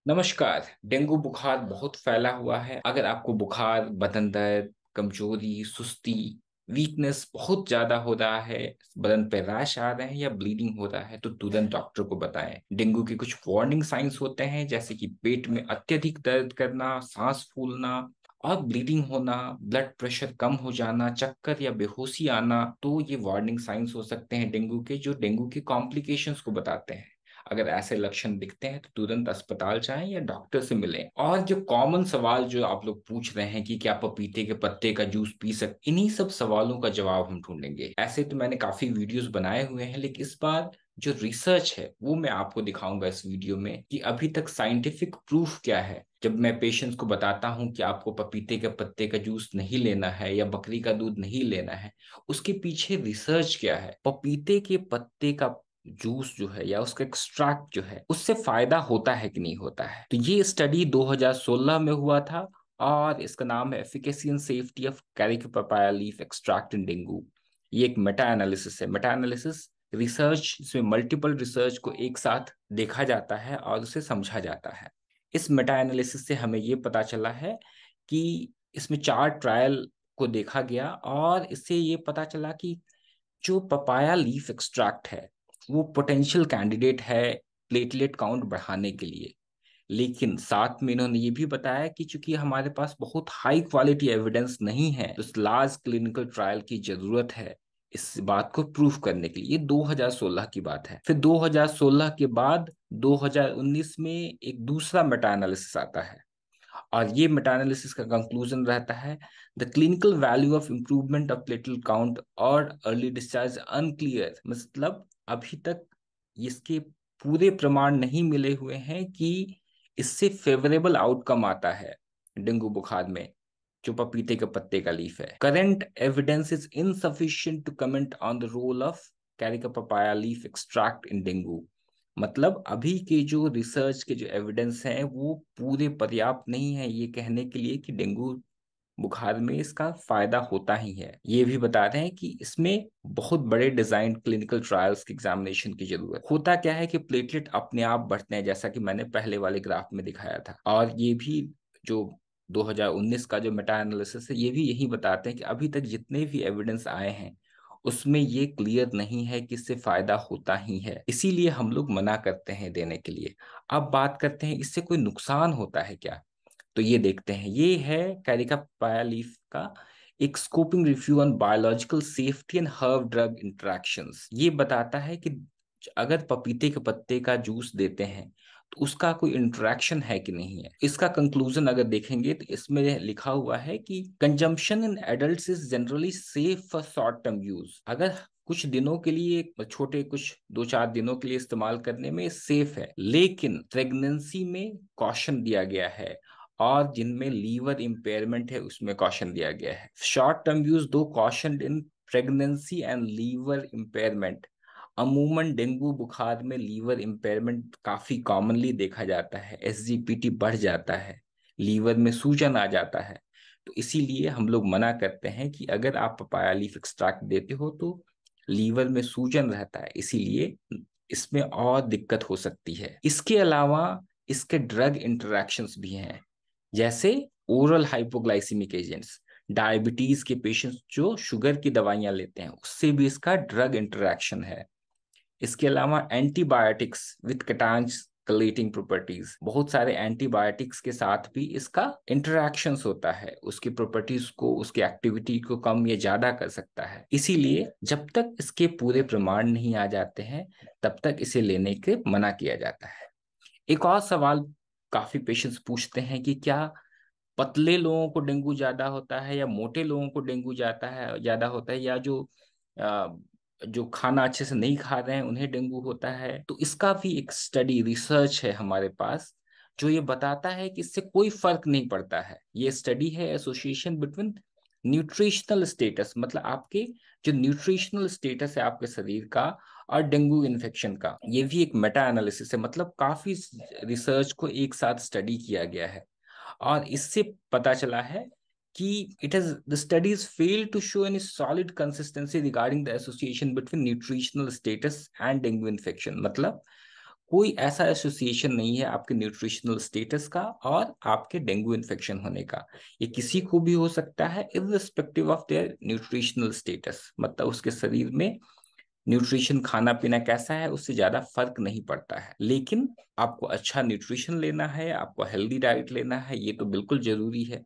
नमस्कार। डेंगू बुखार बहुत फैला हुआ है। अगर आपको बुखार, बदन दर्द, कमजोरी, सुस्ती, वीकनेस बहुत ज्यादा हो रहा है, बदन पे रैश आ रहे हैं या ब्लीडिंग हो रहा है तो तुरंत डॉक्टर को बताएं। डेंगू के कुछ वार्निंग साइंस होते हैं, जैसे कि पेट में अत्यधिक दर्द करना, सांस फूलना और ब्लीडिंग होना, ब्लड प्रेशर कम हो जाना, चक्कर या बेहोशी आना। तो ये वार्निंग साइंस हो सकते हैं डेंगू के, जो डेंगू की कॉम्प्लिकेशंस को बताते हैं। अगर ऐसे लक्षण दिखते हैं तो तुरंत अस्पताल जाएं या डॉक्टर से मिलें। और जो कॉमन सवाल जो आप लोग पूछ रहे हैं कि क्या पपीते के पत्ते का जूस पी सकते, इन्हीं सब सवालों का जवाब हम ढूंढेंगे। ऐसे तो मैंने काफी वीडियोस बनाए हुए हैं, लेकिन इस बार जो रिसर्च है वो मैं आपको दिखाऊंगा इस वीडियो में कि अभी तक साइंटिफिक प्रूफ क्या है। जब मैं पेशेंट्स को बताता हूं कि आपको पपीते के पत्ते का जूस नहीं लेना है या बकरी का दूध नहीं लेना है, उसके पीछे रिसर्च क्या है, पपीते के पत्ते का जूस जो है या उसका एक्सट्रैक्ट जो है उससे फायदा होता है कि नहीं होता है। तो ये स्टडी 2016 में हुआ था और इसका नाम है efficacy and safety of Carrick papaya leaf extract in dengue. ये एक मेटा एनालिसिस है। मेटा एनालिसिस रिसर्च, इसमें मल्टीपल रिसर्च को एक साथ देखा जाता है और उसे समझा जाता है। इस मेटा एनालिसिस से हमें ये पता चला है कि इसमें 4 ट्रायल को देखा गया और इससे ये पता चला कि जो पपाया लीफ एक्सट्रैक्ट है वो पोटेंशियल कैंडिडेट है प्लेटलेट काउंट बढ़ाने के लिए। लेकिन साथ में इन्होंने ये भी बताया कि चूंकि हमारे पास बहुत हाई क्वालिटी एविडेंस नहीं है तो लार्ज क्लिनिकल ट्रायल की जरूरत है इस बात को प्रूफ करने के लिए। ये 2016 की बात है। फिर 2016 के बाद 2019 में एक दूसरा मेटा एनालिसिस आता है और ये मेटा एनालिसिस का कंक्लूजन रहता है the clinical value of improvement of platelet count और अर्ली डिस्चार्ज अनक्लियर। मतलब अभी तक इसके पूरे प्रमाण नहीं मिले हुए हैं कि इससे फेवरेबल आउटकम आता है डेंगू बुखार में जो पपीते के पत्ते का लीफ है। Current evidence is insufficient to comment on the role of carica papaya leaf extract in dengue. मतलब अभी के जो रिसर्च के जो एविडेंस हैं वो पूरे पर्याप्त नहीं है ये कहने के लिए कि डेंगू बुखार में इसका फायदा होता ही है। ये भी बता रहे हैं कि इसमें बहुत बड़े डिजाइन क्लिनिकल ट्रायल्स की एग्जामिनेशन की जरूरत। होता क्या है कि प्लेटलेट अपने आप बढ़ते हैं, जैसा कि मैंने पहले वाले ग्राफ में दिखाया था। और ये भी जो 2019 का जो मेटा एनालिसिस है ये भी यही बताते हैं कि अभी तक जितने भी एविडेंस आए हैं उसमें ये क्लियर नहीं है कि इससे फायदा होता ही है, इसीलिए हम लोग मना करते हैं देने के लिए। अब बात करते हैं इससे कोई नुकसान होता है क्या। तो ये देखते हैं, ये है कैरिका पाया लीफ का एक scoping review on biological safety and herb drug interactions. ये बताता है कि अगर पपीते के पत्ते का जूस देते हैं तो उसका कोई इंटरेक्शन है कि नहीं है। इसका कंक्लूजन अगर देखेंगे तो इसमें लिखा हुआ है कि consumption in adults is generally safe for short term use. अगर कुछ दिनों के लिए, छोटे कुछ 2-4 दिनों के लिए इस्तेमाल करने में सेफ है, लेकिन प्रेगनेंसी में कॉशन दिया गया है और जिनमें लीवर इम्पेयरमेंट है उसमें कॉशन दिया गया है। शॉर्ट टर्म यूज दो caution in pregnancy and liver impairment. अमूमन डेंगू बुखार में लीवर इम्पेयरमेंट काफी कॉमनली देखा जाता है, एसजीपीटी बढ़ जाता है, लीवर में सूजन आ जाता है। तो इसीलिए हम लोग मना करते हैं कि अगर आप पपाया लीफ एक्सट्रैक्ट देते हो तो लीवर में सूजन रहता है, इसीलिए इसमें और दिक्कत हो सकती है। इसके अलावा इसके ड्रग इंटरैक्शंस भी हैं, जैसे ओरल हाइपोग्लाइसिमिक एजेंट्स। डायबिटीज के पेशेंट्स जो शुगर की दवाइयां लेते हैं उससे भी इसका ड्रग इंटरैक्शन है। इसके अलावा एंटीबायोटिक्स विद कटांसुलेटिंग प्रॉपर्टीज, बहुत सारे एंटीबायोटिक्स के साथ भी इसका इंटरैक्शंस होता है, उसकी प्रॉपर्टीज को, उसकी एक्टिविटी को कम या ज्यादा कर सकता है। इसीलिए जब तक इसके पूरे प्रमाण नहीं आ जाते हैं तब तक इसे लेने के मना किया जाता है। एक और सवाल काफी पेशेंट्स पूछते हैं कि क्या पतले लोगों को डेंगू ज्यादा होता है या मोटे लोगों को डेंगू जाता है ज्यादा होता है, या अ, जो खाना अच्छे से नहीं खा रहे हैं उन्हें डेंगू होता है। तो इसका भी एक स्टडी रिसर्च है हमारे पास जो ये बताता है कि इससे कोई फर्क नहीं पड़ता है। ये स्टडी है एसोसिएशन बिटवीन न्यूट्रिशनल स्टेटस, मतलब आपके जो न्यूट्रिशनल स्टेटस है आपके शरीर का, और डेंगू इन्फेक्शन का। ये भी एक मेटा एनालिसिस है, मतलब काफी रिसर्च को एक साथ स्टडी किया गया है और इससे पता चला है कि it has the studies fail to show any solid consistency regarding the association between nutritional status and dengue infection. मतलब कोई ऐसा एसोसिएशन नहीं है आपके न्यूट्रिशनल स्टेटस का और आपके डेंगू इन्फेक्शन होने का। ये किसी को भी हो सकता है irrespective of their nutritional status, मतलब उसके शरीर में न्यूट्रिशन खाना पीना कैसा है उससे ज्यादा फर्क नहीं पड़ता है। लेकिन आपको अच्छा न्यूट्रिशन लेना है, आपको हेल्दी डाइट लेना है, ये तो बिल्कुल जरूरी है।